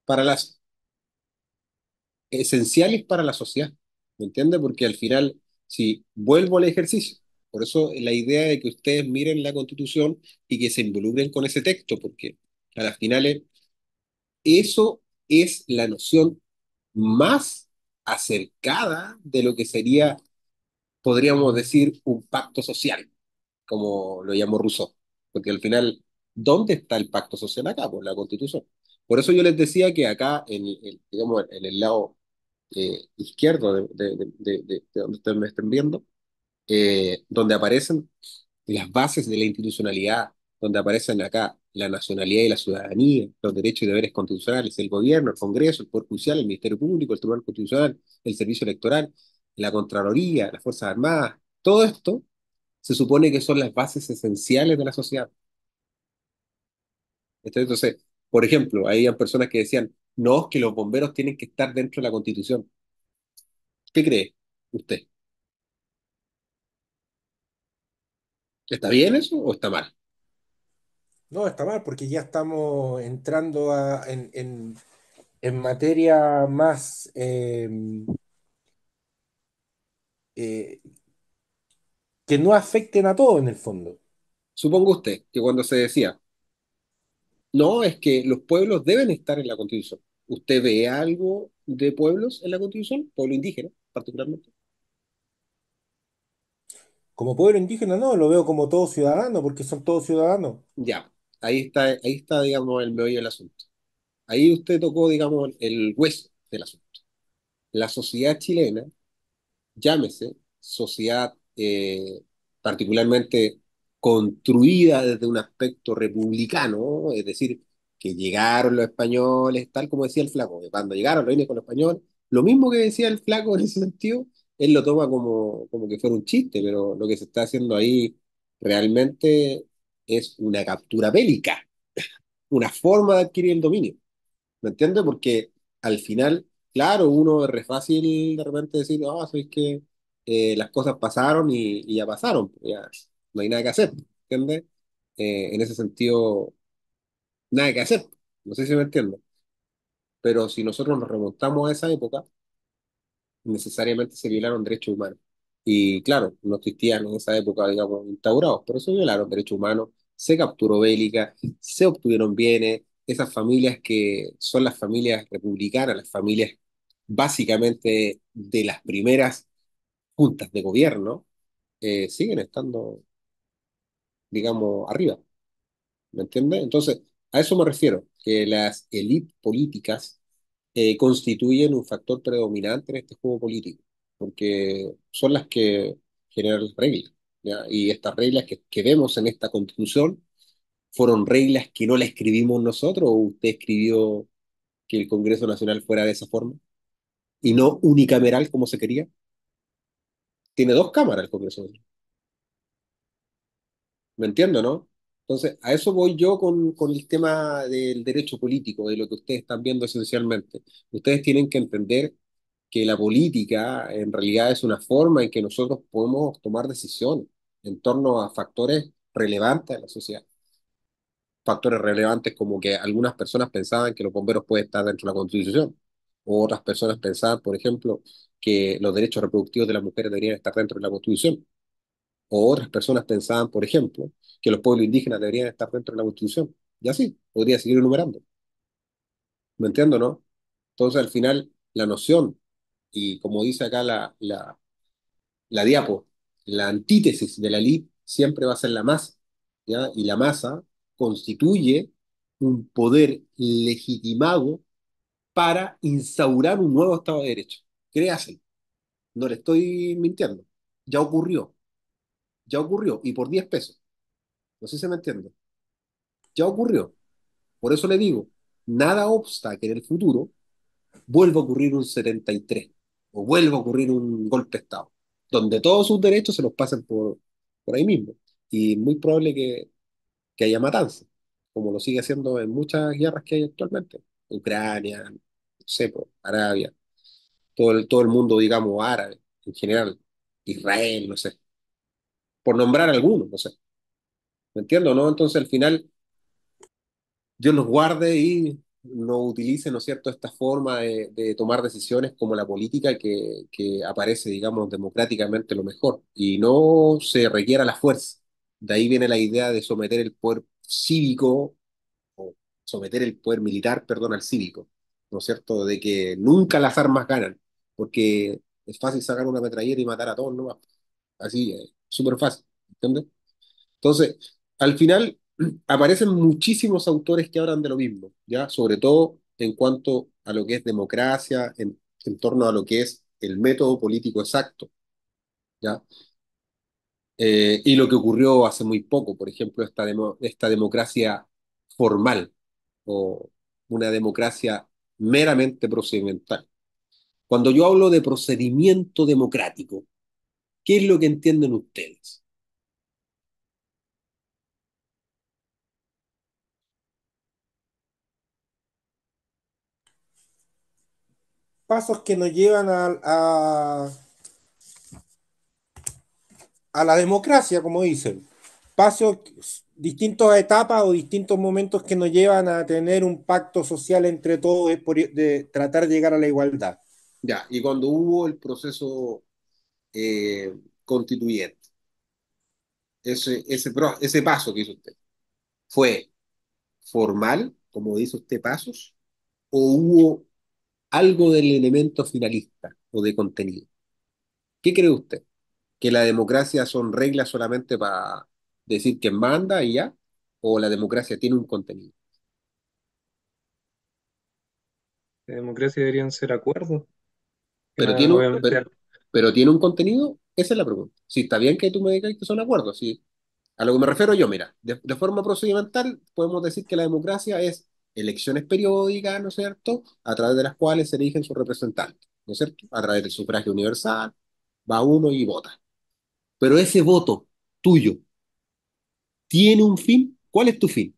para las esenciales para la sociedad, ¿me entiende? Porque al final, si vuelvo al ejercicio, por eso la idea de que ustedes miren la Constitución y que se involucren con ese texto, porque a las finales eso es la noción más acercada de lo que sería, podríamos decir, un pacto social, como lo llamó Rousseau. Porque al final, ¿dónde está el pacto social acá? Pues la Constitución. Por eso yo les decía que acá, digamos, en el lado izquierdo de donde ustedes me estén viendo, donde aparecen las bases de la institucionalidad, donde aparecen acá la nacionalidad y la ciudadanía, los derechos y deberes constitucionales, el gobierno, el Congreso, el Poder Judicial, el Ministerio Público, el Tribunal Constitucional, el Servicio Electoral, la Contraloría, las Fuerzas Armadas, todo esto se supone que son las bases esenciales de la sociedad. Entonces, por ejemplo, había personas que decían, no, es que los bomberos tienen que estar dentro de la Constitución. ¿Qué cree usted? ¿Está bien eso o está mal? No, está mal porque ya estamos entrando en materia más eh, que no afecten a todos en el fondo. Suponga usted que cuando se decía, no, es que los pueblos deben estar en la Constitución. ¿Usted ve algo de pueblos en la Constitución? Pueblo indígena, particularmente. Como pueblo indígena no, lo veo como todo ciudadano porque son todos ciudadanos. Ya, ahí está, digamos, el meollo del asunto. Ahí usted tocó, digamos, el hueso del asunto. La sociedad chilena, llámese sociedad particularmente construida desde un aspecto republicano, ¿no? Es decir, que llegaron los españoles, tal como decía el flaco, que cuando llegaron los indios con los españoles, lo mismo que decía el flaco en ese sentido, él lo toma como que fuera un chiste, pero lo que se está haciendo ahí realmente es una captura bélica, una forma de adquirir el dominio. ¿Me entiendes? Porque al final, claro, uno es re fácil de repente decir, ah, sabes que las cosas pasaron y ya pasaron, pues, ya no hay nada que hacer, ¿entiendes? En ese sentido, nada que hacer. No sé si me entiendes. Pero si nosotros nos remontamos a esa época, necesariamente se violaron derechos humanos. Y claro, no existían en esa época, digamos, instaurados, pero se violaron derechos humanos, se capturó bélica, se obtuvieron bienes, esas familias que son las familias republicanas, las familias básicamente de las primeras juntas de gobierno, siguen estando, digamos, arriba, ¿me entiendes? Entonces, a eso me refiero, que las élites políticas constituyen un factor predominante en este juego político, porque son las que generan las reglas, ¿ya? Y estas reglas que vemos en esta constitución fueron reglas que no las escribimos nosotros, o usted escribió que el Congreso Nacional fuera de esa forma, y no unicameral como se quería. Tiene dos cámaras el Congreso Nacional. ¿Me entiendo, no? Entonces, a eso voy yo con el tema del derecho político, de lo que ustedes están viendo esencialmente. Ustedes tienen que entender que la política en realidad es una forma en que nosotros podemos tomar decisiones en torno a factores relevantes de la sociedad. Factores relevantes como que algunas personas pensaban que los bomberos pueden estar dentro de la Constitución, o otras personas pensaban, por ejemplo, que los derechos reproductivos de las mujeres deberían estar dentro de la Constitución, o otras personas pensaban, por ejemplo, que los pueblos indígenas deberían estar dentro de la Constitución. Y así, podría seguir enumerando. ¿Me entiendo, no? Entonces, al final, la noción, y como dice acá la diapo, la antítesis de la ley siempre va a ser la masa, ¿ya? Y la masa constituye un poder legitimado para instaurar un nuevo Estado de Derecho. Créaselo, no le estoy mintiendo. Ya ocurrió, ya ocurrió, y por 10 pesos. No sé si me entiende. Ya ocurrió. Por eso le digo, nada obsta que en el futuro vuelva a ocurrir un 73 o vuelva a ocurrir un golpe de Estado, donde todos sus derechos se los pasen por ahí mismo. Y muy probable que haya matanza, como lo sigue haciendo en muchas guerras que hay actualmente. Ucrania, no sé, pues, Arabia, todo el mundo, digamos, árabe en general, Israel, no sé, por nombrar algunos, no sé. ¿Me entiendo, no? Entonces al final, Dios nos guarde y no utilice, ¿no es cierto?, esta forma de tomar decisiones como la política que aparece, digamos, democráticamente lo mejor y no se requiera la fuerza. De ahí viene la idea de someter el poder cívico o someter el poder militar, perdón, al cívico, ¿no es cierto?, de que nunca las armas ganan, porque es fácil sacar una metralleta y matar a todos, ¿no? Así, súper fácil, ¿entiendes? Entonces, al final aparecen muchísimos autores que hablan de lo mismo, ¿ya? Sobre todo en cuanto a lo que es democracia, en torno a lo que es el método político exacto, ¿ya? Y lo que ocurrió hace muy poco, por ejemplo, esta democracia formal o una democracia meramente procedimental. Cuando yo hablo de procedimiento democrático, ¿qué es lo que entienden ustedes? Pasos que nos llevan a la democracia, como dicen. Pasos, distintas etapas o distintos momentos que nos llevan a tener un pacto social entre todos de tratar de llegar a la igualdad. Ya, y cuando hubo el proceso constituyente, ese paso que hizo usted, ¿fue formal, como dice usted, pasos, o hubo algo del elemento finalista o de contenido? ¿Qué cree usted? ¿Que la democracia son reglas solamente para decir quién manda y ya? ¿O la democracia tiene un contenido? La democracia deberían ser acuerdos, que ¿Pero tiene, obviamente pero tiene un contenido? Esa es la pregunta. Si está bien que tú me digas que son acuerdos, si a lo que me refiero yo, mira, de forma procedimental podemos decir que la democracia es elecciones periódicas, ¿no es cierto?, a través de las cuales se eligen sus representantes, ¿no es cierto?, a través del sufragio universal, va uno y vota. Pero ese voto tuyo tiene un fin. ¿Cuál es tu fin?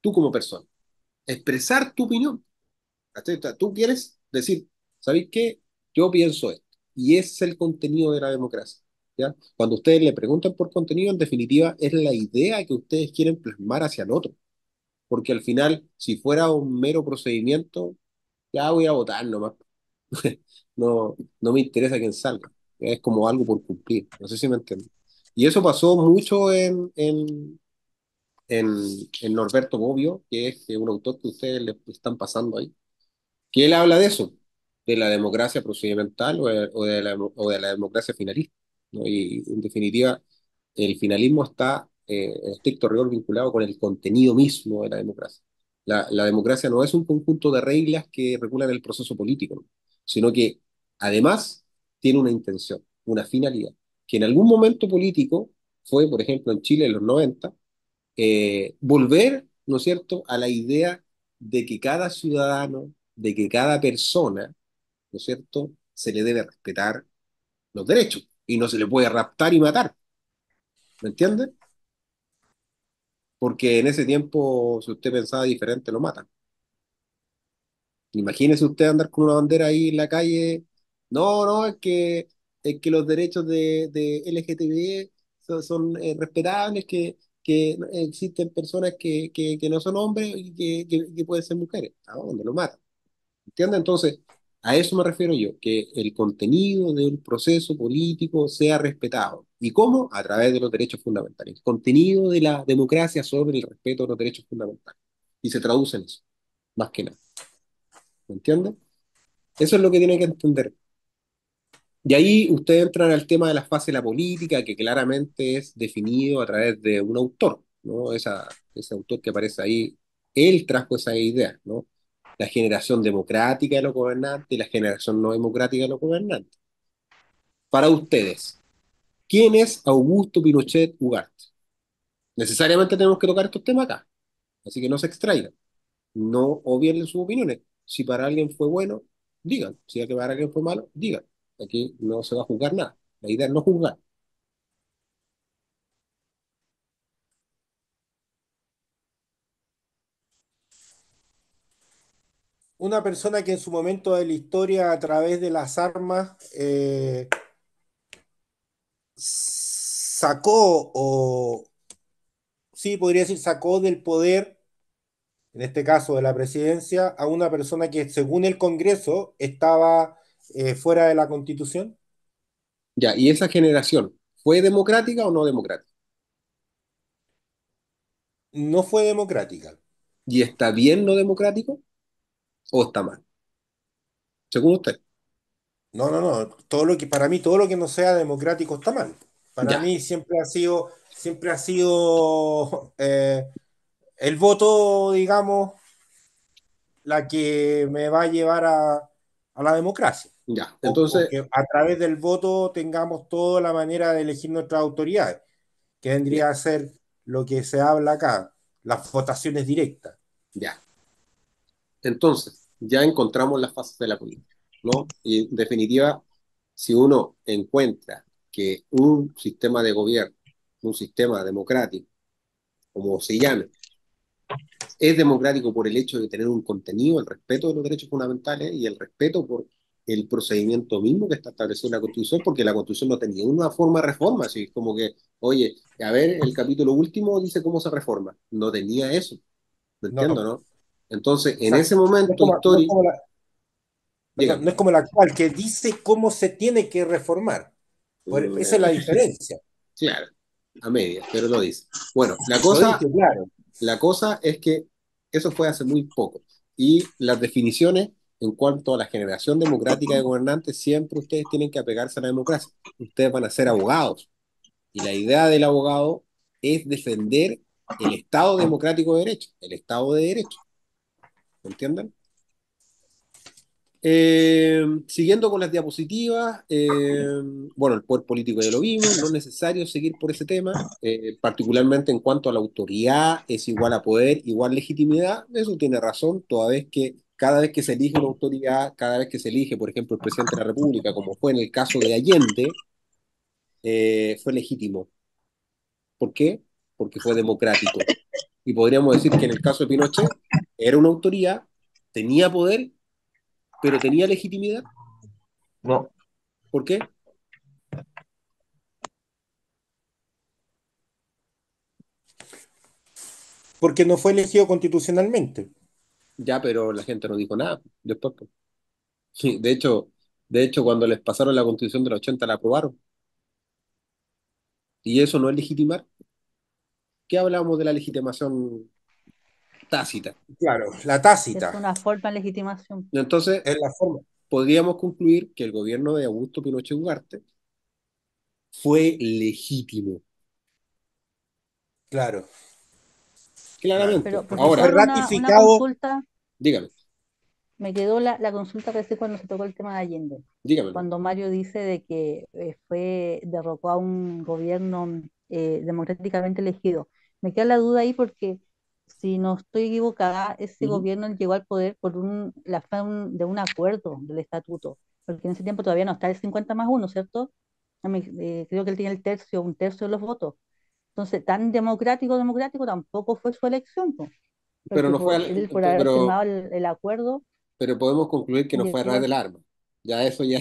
Tú como persona. Expresar tu opinión. ¿Cachai? O sea, tú quieres decir, ¿sabéis qué? Yo pienso esto. Y ese es el contenido de la democracia. ¿Ya? Cuando ustedes le preguntan por contenido, en definitiva, es la idea que ustedes quieren plasmar hacia el otro. Porque al final, si fuera un mero procedimiento, ya voy a votar nomás. No, no me interesa quién salga. Es como algo por cumplir. No sé si me entienden. Y eso pasó mucho en, en Norberto Bobbio, que es un autor que ustedes le están pasando ahí, que él habla de eso, de la democracia procedimental o de la democracia finalista, ¿no? Y en definitiva, el finalismo está en estricto rigor vinculado con el contenido mismo de la democracia. La democracia no es un conjunto de reglas que regulan el proceso político, ¿no? Sino que además tiene una intención, una finalidad, que en algún momento político fue, por ejemplo, en Chile en los 90 volver, ¿no es cierto?, a la idea de que cada ciudadano, de que cada persona, ¿no es cierto?, se le debe respetar los derechos y no se le puede raptar y matar, ¿me entiende? Porque en ese tiempo, si usted pensaba diferente, lo matan. Imagínese usted andar con una bandera ahí en la calle. No, no, es que los derechos de LGTB son respetables, que existen personas que no son hombres y que pueden ser mujeres. ¿A dónde lo matan? ¿Entiendes? Entonces, a eso me refiero yo, que el contenido del proceso político sea respetado. ¿Y cómo? A través de los derechos fundamentales. El contenido de la democracia sobre el respeto de los derechos fundamentales. Y se traduce en eso, más que nada. ¿Me entiendes? Eso es lo que tiene que entender. Y ahí ustedes entran al tema de la fase de la política, que claramente es definido a través de un autor, ¿no? Ese autor que aparece ahí, él trajo esa idea, ¿no? La generación democrática de los gobernantes y la generación no democrática de los gobernantes. Para ustedes, ¿quién es Augusto Pinochet Ugarte? Necesariamente tenemos que tocar estos temas acá, así que no se extraigan, no obvien sus opiniones. Si para alguien fue bueno, digan. Si para alguien fue malo, digan. Aquí no se va a juzgar nada. La idea es no juzgar. Una persona que en su momento de la historia, a través de las armas, sacó, o sí, podría decir, sacó del poder en este caso de la presidencia, a una persona que según el Congreso estaba fuera de la Constitución. Ya, ¿y esa generación fue democrática o no democrática? No fue democrática. ¿Y está bien no democrático o está mal? Según usted. No, no, no. Todo lo que, para mí, todo lo que no sea democrático está mal. Para Ya, mí siempre ha sido el voto, digamos, la que me va a llevar a la democracia. ya. O Entonces, que a través del voto tengamos toda la manera de elegir nuestras autoridades, que ya, vendría a ser lo que se habla acá, las votaciones directas. ya. Entonces, ya encontramos las fases de la política, ¿no? Y en definitiva, si uno encuentra que un sistema de gobierno, un sistema democrático, como se llame, es democrático por el hecho de tener un contenido, el respeto de los derechos fundamentales y el respeto por el procedimiento mismo que está establecido en la Constitución, porque la Constitución no tenía una forma de reforma, así como que, oye, a ver, el capítulo último dice cómo se reforma. No tenía eso, ¿me entiendo, No, no? Entonces, en ese exacto. No es momento como, no es histórico, como la, perdón, dígame, no es como la actual, que dice cómo se tiene que reformar. Esa es la diferencia. claro, a medias, pero lo dice. Bueno, Lo dice, claro. la cosa es que eso fue hace muy poco. Y las definiciones en cuanto a la generación democrática de gobernantes, siempre ustedes tienen que apegarse a la democracia. Ustedes van a ser abogados. Y la idea del abogado es defender el Estado democrático de derecho, el Estado de derecho. ¿Me entienden? Siguiendo con las diapositivas, bueno, el poder político ya lo vimos, no es necesario seguir por ese tema, particularmente en cuanto a la autoridad es igual a poder, igual legitimidad, eso tiene razón, toda vez que cada vez que se elige una autoridad, cada vez que se elige, por ejemplo, el presidente de la República, como fue en el caso de Allende, fue legítimo. ¿Por qué? Porque fue democrático. Y podríamos decir que en el caso de Pinochet, era una autoridad, tenía poder, pero tenía legitimidad. No, ¿Por qué? Porque no fue elegido constitucionalmente. Ya, pero la gente no dijo nada después, pues. Sí, de hecho, cuando les pasaron la Constitución del 80 la aprobaron. Y eso no es legitimar. ¿Qué hablamos de la legitimación tácita? Claro, la Es tácita una forma de legitimación. Entonces, es la forma. podríamos concluir que el gobierno de Augusto Pinochet Ugarte fue legítimo, Claro, claro. claramente. Pero Fue profesor, Ahora, una ratificado, consulta, dígame, me quedó la consulta recién cuando se tocó el tema de Allende, dígamelo. cuando Mario dice de que derrocó a un gobierno democráticamente elegido. Me queda la duda ahí porque si no estoy equivocada, ese Ujú. gobierno llegó al poder por la fe de un acuerdo del estatuto, porque en ese tiempo todavía no está el 50+1, ¿cierto? Creo que él tiene un tercio de los votos. Entonces, tan democrático tampoco fue su elección, po, Pero porque no fue, él por haber firmado el acuerdo, pero podemos concluir que no fue a través llegó, del arma. Ya eso ya,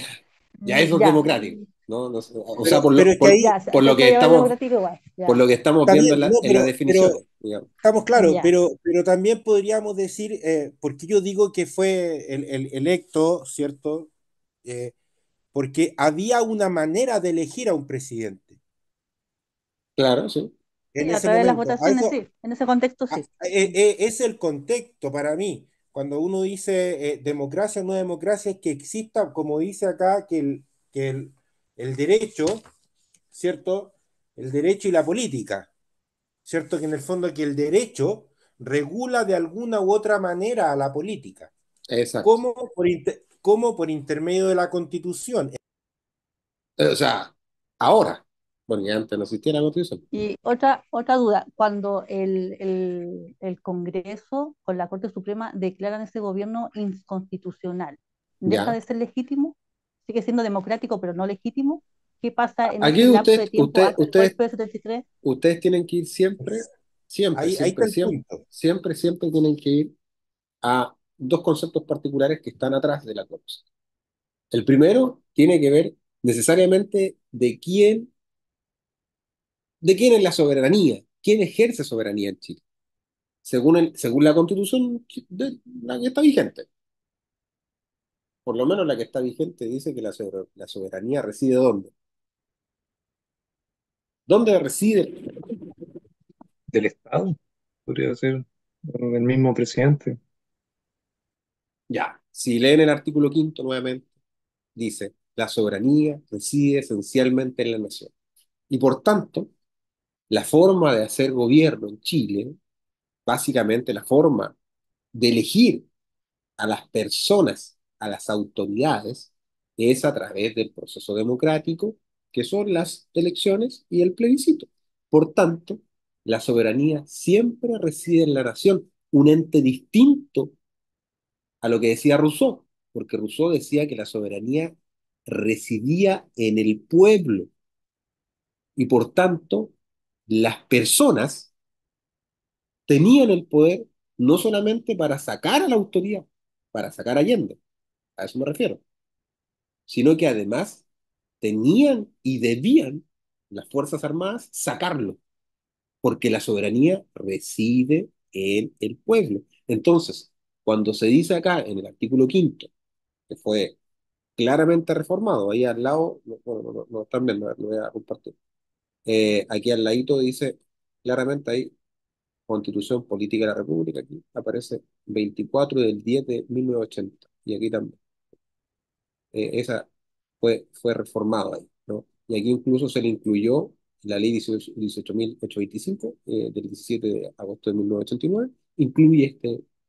ya eso es ya, democrático, ¿no? O sea, pero es que ahí ya, se puede llamar democrático igual, por lo ya, que estamos está viendo bien, no, en las definiciones, digamos. estamos claros, ya. pero también podríamos decir, porque yo digo que fue el electo, ¿cierto? Eh, porque había una manera de elegir a un presidente Claro, sí. en Sí, a ese través de las momento. votaciones, sí, en ese contexto sí. Es el contexto para mí. Cuando uno dice democracia o no democracia, es que exista, como dice acá, el derecho, ¿cierto? El derecho y la política, ¿cierto? Que en el fondo que el derecho regula de alguna u otra manera a la política, Exacto. como por intermedio de la Constitución. O sea, ahora, bueno, ya antes no existía la Constitución. Y otra duda, cuando el Congreso con la Corte Suprema declaran ese gobierno inconstitucional, ¿deja Ya. de ser legítimo? ¿Sigue siendo democrático pero no legítimo? ¿Qué pasa en ese Aquí lapso de tiempo antes del ustedes, golpe de 73? ustedes tienen que ir siempre, siempre, Ahí está siempre, el siempre, punto. siempre, siempre tienen que ir a dos conceptos particulares que están atrás de la cosa. El primero tiene que ver necesariamente de quién es la soberanía, quién ejerce soberanía en Chile. según la Constitución la que está vigente. Por lo menos la que está vigente dice que la soberanía reside ¿dónde? ¿Dónde reside? Del Estado, podría ser el mismo presidente. Ya, si leen el artículo quinto nuevamente, dice, la soberanía reside esencialmente en la nación. Y por tanto, la forma de hacer gobierno en Chile, básicamente la forma de elegir a las personas, a las autoridades, es a través del proceso democrático, que son las elecciones y el plebiscito. Por tanto, la soberanía siempre reside en la nación, un ente distinto a lo que decía Rousseau, porque Rousseau decía que la soberanía residía en el pueblo y por tanto las personas tenían el poder no solamente para sacar a la autoridad, para sacar a Allende, a eso me refiero, sino que además tenían y debían las Fuerzas Armadas sacarlo, porque la soberanía reside en el pueblo. Entonces, cuando se dice acá en el artículo quinto, que fue claramente reformado, ahí al lado, bueno, no están viendo, a ver, lo voy a compartir. Aquí al ladito dice claramente ahí, Constitución Política de la República, aquí aparece 24 del 10 de 1980, y aquí también. Esa fue reformado ahí, ¿no? Y aquí incluso se le incluyó la ley 18.825 del 17 de agosto de 1989, incluye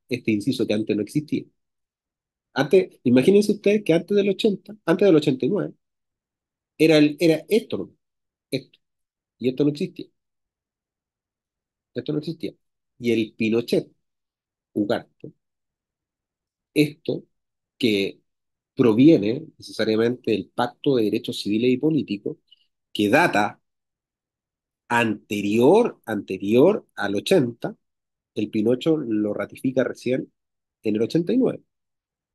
este inciso que antes no existía. Antes, imagínense ustedes que antes del 80, antes del 89, era esto, ¿no? Esto, y esto no existía. Y el Pinochet, Ugarte, esto que proviene necesariamente del Pacto de Derechos Civiles y Políticos, que data anterior al 80, el Pinocho lo ratifica recién en el 89.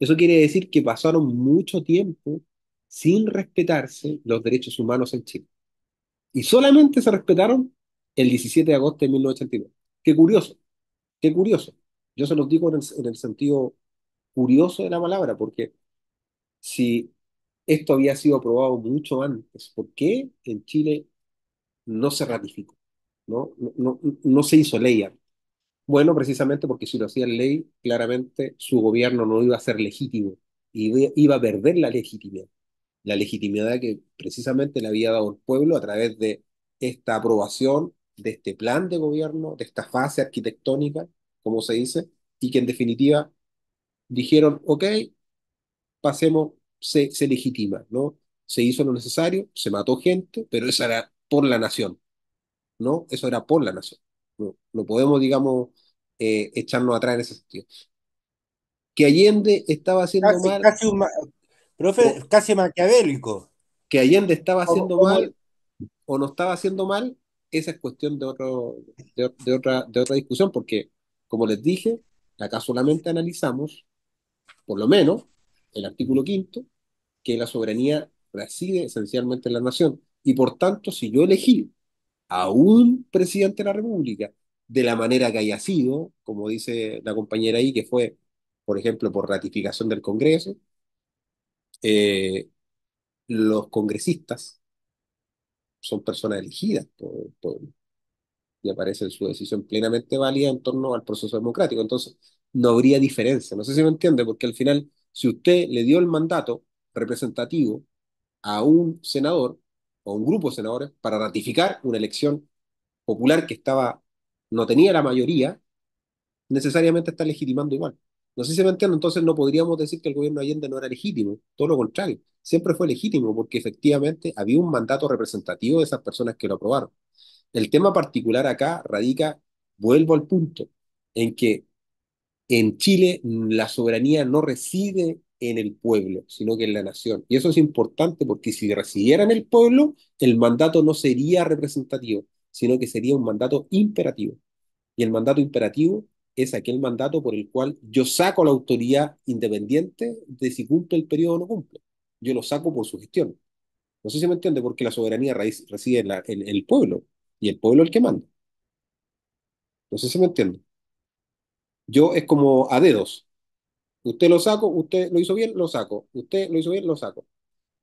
Eso quiere decir que pasaron mucho tiempo sin respetarse los derechos humanos en Chile. Y solamente se respetaron el 17 de agosto de 1989. Qué curioso, qué curioso. Yo se los digo en el sentido curioso de la palabra, porque si esto había sido aprobado mucho antes, ¿por qué en Chile no se ratificó? No se hizo ley antes. Bueno, precisamente porque si lo hacían ley, claramente su gobierno no iba a ser legítimo, iba a perder la legitimidad que precisamente le había dado el pueblo a través de esta aprobación, de este plan de gobierno, de esta fase arquitectónica, como se dice, y que en definitiva dijeron, ok, pasemos, se legitima, ¿no? Se hizo lo necesario, se mató gente, pero eso era por la nación, ¿no? Eso era por la nación. No podemos, digamos, echarnos atrás en ese sentido. Que Allende estaba haciendo Casi, mal, casi profe, o casi maquiavélico. que Allende estaba Como, haciendo como- mal o no estaba haciendo mal, esa es cuestión de otra discusión, porque, como les dije, acá solamente analizamos, por lo menos, el artículo quinto, que la soberanía reside esencialmente en la nación. Y por tanto, si yo elegí a un presidente de la República de la manera que haya sido, como dice la compañera ahí, que fue, por ejemplo, por ratificación del Congreso, eh, los congresistas son personas elegidas y aparece su decisión plenamente válida en torno al proceso democrático. Entonces, no habría diferencia. No sé si me entiende, porque al final, si usted le dio el mandato representativo a un senador o a un grupo de senadores para ratificar una elección popular que no tenía la mayoría, necesariamente está legitimando igual. No sé si me entiende, entonces no podríamos decir que el gobierno de Allende no era legítimo, todo lo contrario, siempre fue legítimo porque efectivamente había un mandato representativo de esas personas que lo aprobaron. El tema particular acá radica, vuelvo al punto, en que en Chile la soberanía no reside en el pueblo, sino que en la nación. Y eso es importante porque si residiera en el pueblo, el mandato no sería representativo, sino que sería un mandato imperativo. Y el mandato imperativo es aquel mandato por el cual yo saco a la autoridad independiente de si cumple el periodo o no cumple. Yo lo saco por su gestión. No sé si me entiende, porque la soberanía reside en el pueblo y el pueblo es el que manda. No sé si me entiende. Yo es como a dedos. Usted lo saco, usted lo hizo bien, lo saco. Usted lo hizo bien, lo saco.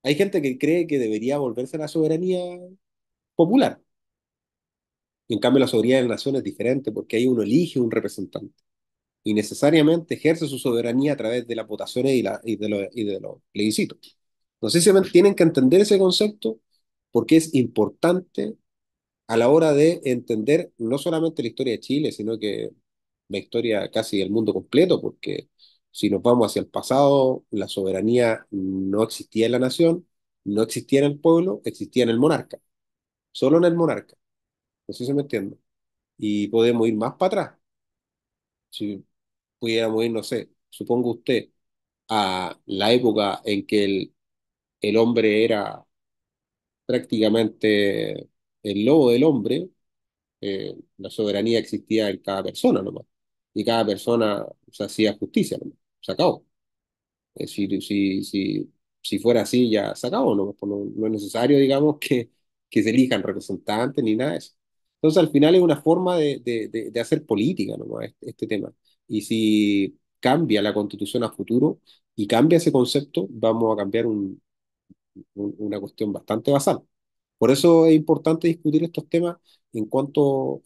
Hay gente que cree que debería volverse a la soberanía popular. En cambio, la soberanía de la nación es diferente porque ahí uno elige un representante y necesariamente ejerce su soberanía a través de las votaciones y de los plebiscitos. No sé si tienen que entender ese concepto porque es importante a la hora de entender no solamente la historia de Chile, sino que la historia casi del mundo completo, porque si nos vamos hacia el pasado, la soberanía no existía en la nación, no existía en el pueblo, existía en el monarca, solo en el monarca. No sé si me entiende. Y podemos ir más para atrás. Si pudiéramos ir, no sé, suponga usted, a la época en que el hombre era prácticamente el lobo del hombre, la soberanía existía en cada persona nomás. Y cada persona se hacía justicia nomás. Se acabó. Si fuera así, ya se acabó, ¿no? Pues no es necesario, digamos, que se elijan representantes ni nada de eso. Entonces, al final es una forma de hacer política, ¿no? Este tema. Y si cambia la constitución a futuro y cambia ese concepto, vamos a cambiar una cuestión bastante basal. Por eso es importante discutir estos temas en cuanto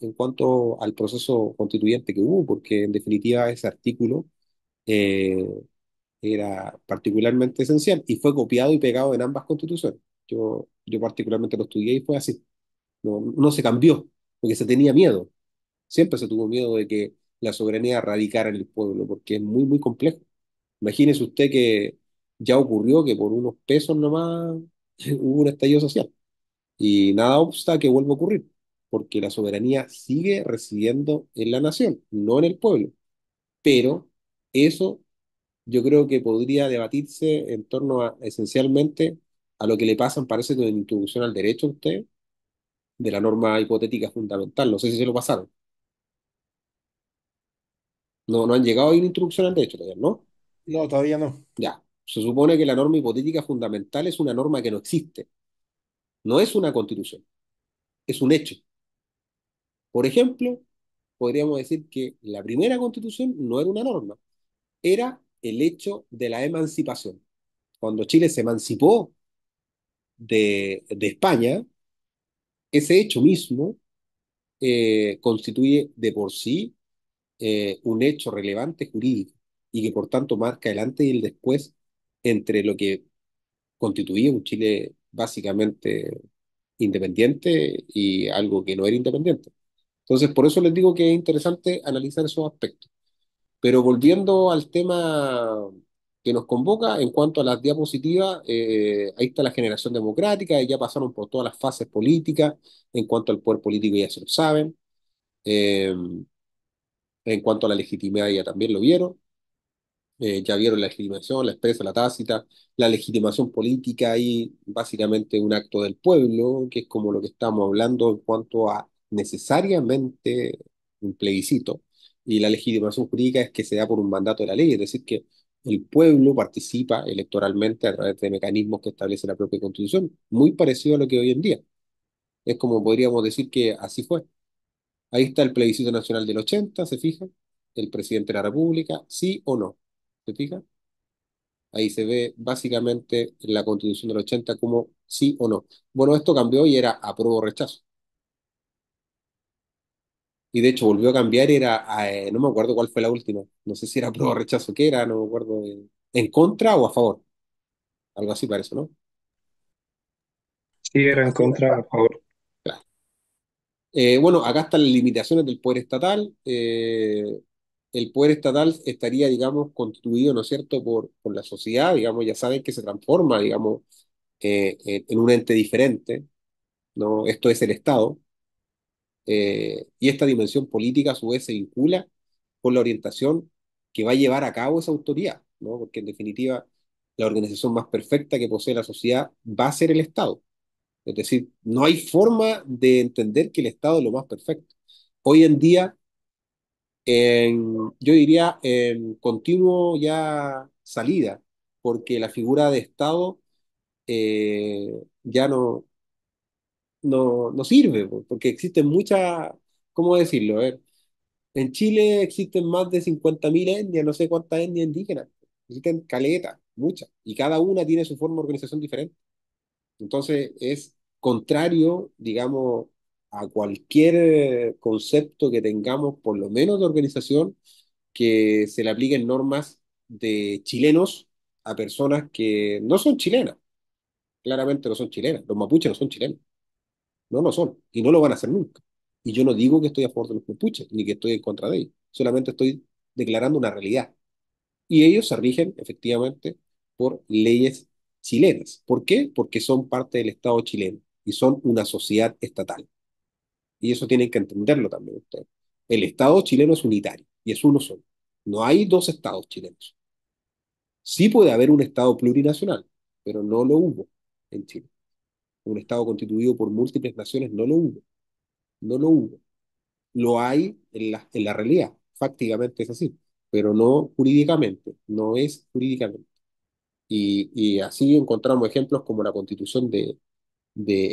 al proceso constituyente que hubo, porque en definitiva ese artículo eh, era particularmente esencial y fue copiado y pegado en ambas constituciones. Yo particularmente lo estudié y fue así. No se cambió, porque se tenía miedo. Siempre se tuvo miedo de que la soberanía radicara en el pueblo, porque es muy, muy complejo. Imagínese usted que ya ocurrió que por unos pesos nomás hubo un estallido social y nada obsta que vuelva a ocurrir, porque la soberanía sigue residiendo en la nación, no en el pueblo. Pero eso yo creo que podría debatirse en torno a, esencialmente a lo que le pasan, parece que en introducción al derecho a usted, de la norma hipotética fundamental. No sé si se lo pasaron. No han llegado a ir introducción al derecho todavía, ¿no? No, todavía no. Ya. Se supone que la norma hipotética fundamental es una norma que no existe. No es una constitución, es un hecho. Por ejemplo, podríamos decir que la primera constitución no era una norma, era el hecho de la emancipación. Cuando Chile se emancipó de España, ese hecho mismo constituye de por sí un hecho relevante jurídico y que por tanto marca el antes y el después entre lo que constituía un Chile básicamente independiente y algo que no era independiente. Entonces, por eso les digo que es interesante analizar esos aspectos. Pero volviendo al tema que nos convoca, en cuanto a las diapositivas, ahí está la generación democrática, y ya pasaron por todas las fases políticas, en cuanto al poder político ya se lo saben, eh, en cuanto a la legitimidad ya también lo vieron. Ya vieron la legitimación, la expresa, la tácita, la legitimación política y básicamente un acto del pueblo, que es como lo que estamos hablando en cuanto a necesariamente un plebiscito. Y la legitimación jurídica es que se da por un mandato de la ley, es decir, que el pueblo participa electoralmente a través de mecanismos que establece la propia Constitución, muy parecido a lo que hoy en día. Es como podríamos decir que así fue. Ahí está el plebiscito nacional del 80, ¿se fija? El presidente de la República, sí o no. ¿Se fija? Ahí se ve básicamente la Constitución del 80 como sí o no. Bueno, esto cambió y era apruebo o rechazo. Y de hecho volvió a cambiar, no me acuerdo cuál fue la última. No sé si era apruebo o rechazo, ¿qué era? No me acuerdo. ¿En contra o a favor? Algo así parece, ¿no? Sí, era en contra, a favor. Claro. Bueno, acá están las limitaciones del poder estatal. El poder estatal estaría, digamos, constituido, ¿no es cierto?, por la sociedad, digamos, ya saben que se transforma, digamos, en un ente diferente, ¿no? Esto es el Estado. Y esta dimensión política a su vez se vincula con la orientación que va a llevar a cabo esa autoridad, ¿no? Porque en definitiva la organización más perfecta que posee la sociedad va a ser el Estado. Es decir, no hay forma de entender que el Estado es lo más perfecto. Hoy en día, yo diría en continuo ya salida, porque la figura de Estado ya no sirve, porque existen muchas, ¿cómo decirlo? En Chile existen más de 50.000 etnias, no sé cuántas etnias indígenas. Existen caletas, muchas, y cada una tiene su forma de organización diferente. Entonces es contrario, digamos, a cualquier concepto que tengamos, por lo menos de organización, que se le apliquen normas de chilenos a personas que no son chilenas. Claramente no son chilenas. Los mapuches no son chilenos. No lo son. Y no lo van a hacer nunca. Y yo no digo que estoy a favor de los mapuches, ni que estoy en contra de ellos. Solamente estoy declarando una realidad. Y ellos se rigen, efectivamente, por leyes chilenas. ¿Por qué? Porque son parte del Estado chileno y son una sociedad estatal. Y eso tienen que entenderlo también ustedes. El Estado chileno es unitario y es uno solo. No hay dos estados chilenos. Sí puede haber un Estado plurinacional, pero no lo hubo en Chile. Un Estado constituido por múltiples naciones no lo hubo. No lo hubo. Lo hay en la realidad. Fácticamente es así, pero no jurídicamente. No es jurídicamente. Y así encontramos ejemplos como la Constitución de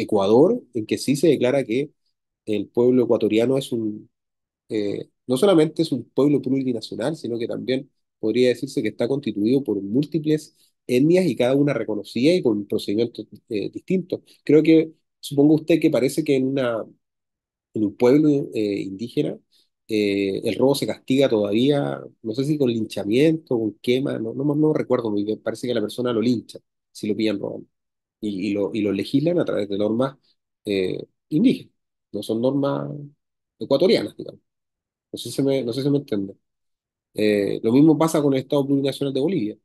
Ecuador, en que sí se declara que el pueblo ecuatoriano es no solamente es un pueblo plurinacional, sino que también podría decirse que está constituido por múltiples etnias y cada una reconocida y con procedimientos distintos. Creo que, supongo usted que parece que en un pueblo indígena el robo se castiga todavía, no sé si con linchamiento, con quema, no recuerdo muy bien, parece que la persona lo lincha si lo pillan robando y lo legislan a través de normas indígenas, no son normas ecuatorianas, digamos. No sé si me entiende. Lo mismo pasa con el Estado Plurinacional de Bolivia,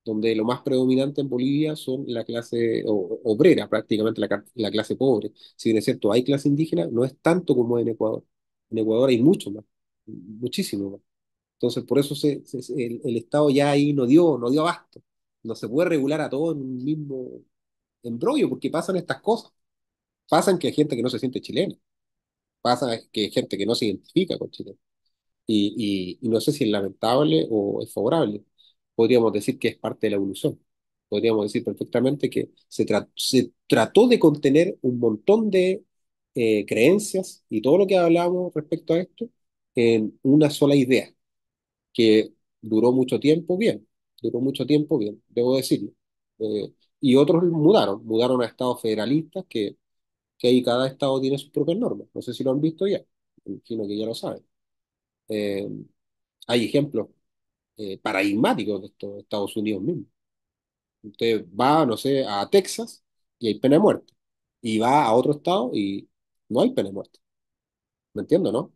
donde lo más predominante en Bolivia son la clase obrera, prácticamente la clase pobre. Si bien es cierto, hay clase indígena, no es tanto como en Ecuador. En Ecuador hay mucho más, muchísimo más. Entonces, por eso el Estado ya ahí no dio abasto. No se puede regular a todo en un mismo embrollo, porque pasan estas cosas. Pasan que hay gente que no se siente chilena, pasa que hay gente que no se identifica con Chile y no sé si es lamentable o es favorable. Podríamos decir que es parte de la evolución. Podríamos decir perfectamente que se trató de contener un montón de creencias y todo lo que hablamos respecto a esto en una sola idea, que duró mucho tiempo bien, debo decirlo. Y otros mudaron a estados federalistas que ahí cada estado tiene sus propias normas. No sé si lo han visto ya, imagino que ya lo saben. Eh, Hay ejemplos paradigmáticos de esto, de Estados Unidos mismo. Usted va, no sé, a Texas y hay pena de muerte. Y va a otro estado y no hay pena de muerte. ¿Me entiendo, no?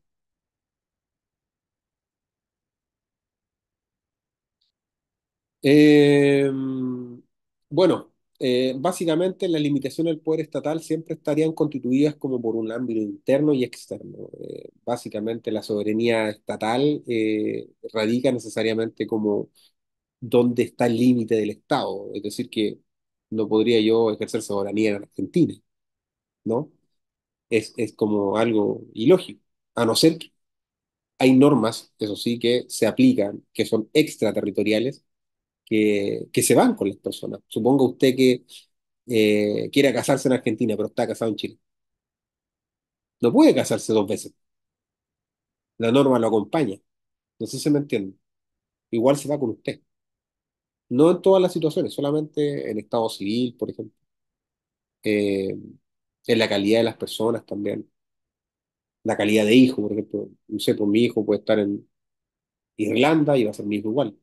Eh, bueno, básicamente las limitaciones del poder estatal siempre estarían constituidas como por un ámbito interno y externo. Básicamente la soberanía estatal radica necesariamente como dónde está el límite del Estado. Es decir, que no podría yo ejercer soberanía en Argentina, ¿no? Es como algo ilógico, a no ser que hay normas, eso sí, que se aplican, que son extraterritoriales, que se van con las personas. Suponga usted que quiera casarse en Argentina, pero está casado en Chile. No puede casarse dos veces. La norma lo acompaña. No sé si me entiende. Igual se va con usted. No en todas las situaciones, solamente en estado civil, por ejemplo. Eh, en la calidad de las personas también. La calidad de hijo, por ejemplo. No sé, pues mi hijo puede estar en Irlanda y va a ser mi hijo igual.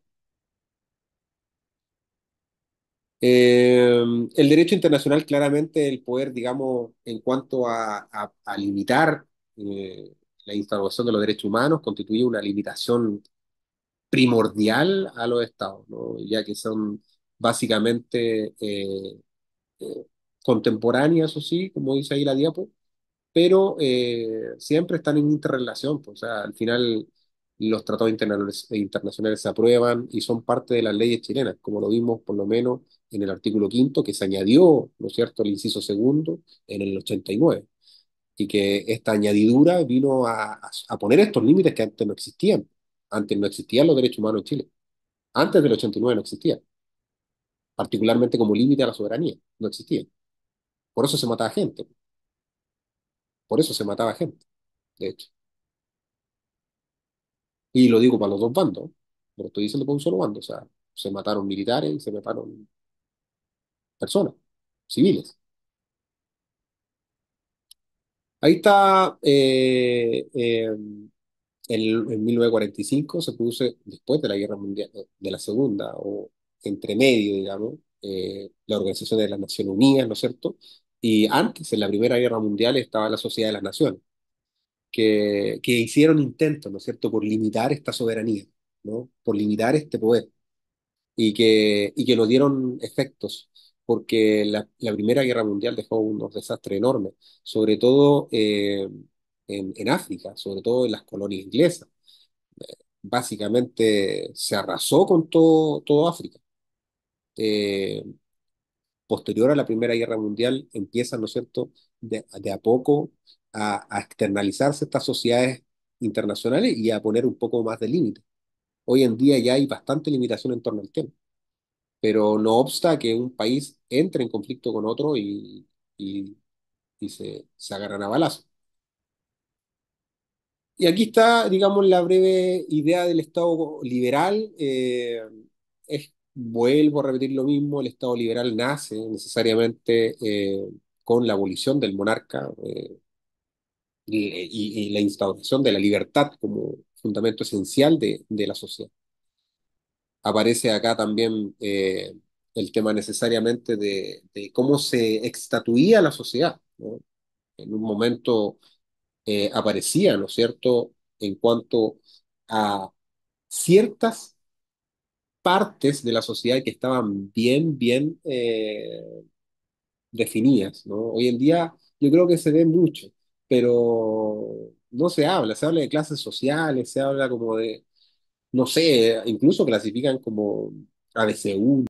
El derecho internacional, claramente, el poder, digamos, en cuanto a limitar eh, la instauración de los derechos humanos, constituye una limitación primordial a los estados, ¿no? Ya que son básicamente eh, contemporáneas, o sí, como dice ahí la diapo, pero siempre están en interrelación, pues, o sea, al final los tratados internacionales se aprueban y son parte de las leyes chilenas, como lo vimos por lo menos en el artículo quinto, que se añadió, ¿no es cierto?, el inciso segundo en el 89, y que esta añadidura vino a poner estos límites que antes no existían. Antes no existían los derechos humanos en Chile. Antes del 89 no existían, particularmente como límite a la soberanía, no existían. Por eso se mataba gente, por eso se mataba gente, de hecho. Y lo digo para los dos bandos, pero estoy diciendo para un solo bando. O sea, se mataron militares y se mataron personas, civiles. Ahí está, en 1945 se produce, después de la Guerra Mundial, de la Segunda, o entre medio, digamos, la Organización de las Naciones Unidas, ¿no es cierto? Y antes, en la Primera Guerra Mundial, estaba la Sociedad de las Naciones, que hicieron intentos, ¿no es cierto?, por limitar esta soberanía, ¿no? Por limitar este poder, y que no dieron efectos, porque la Primera Guerra Mundial dejó unos desastres enormes, sobre todo en África, sobre todo en las colonias inglesas. Básicamente se arrasó con todo África. Eh, Posterior a la Primera Guerra Mundial empiezan, ¿no es cierto?, de a poco a externalizarse estas sociedades internacionales y a poner un poco más de límite. Hoy en día ya hay bastante limitación en torno al tema, pero no obsta que un país entre en conflicto con otro y, y se agarran a balazos. Y aquí está, digamos, la breve idea del Estado liberal. Vuelvo a repetir lo mismo, el Estado liberal nace necesariamente con la abolición del monarca y la instauración de la libertad como fundamento esencial de la sociedad. Aparece acá también el tema necesariamente de cómo se extatuía la sociedad, ¿no? En un momento aparecía, ¿no es cierto?, en cuanto a ciertas partes de la sociedad que estaban bien definidas, ¿no? Hoy en día yo creo que se ve mucho, pero no se habla de clases sociales, se habla como de, no sé, incluso clasifican como ABC1,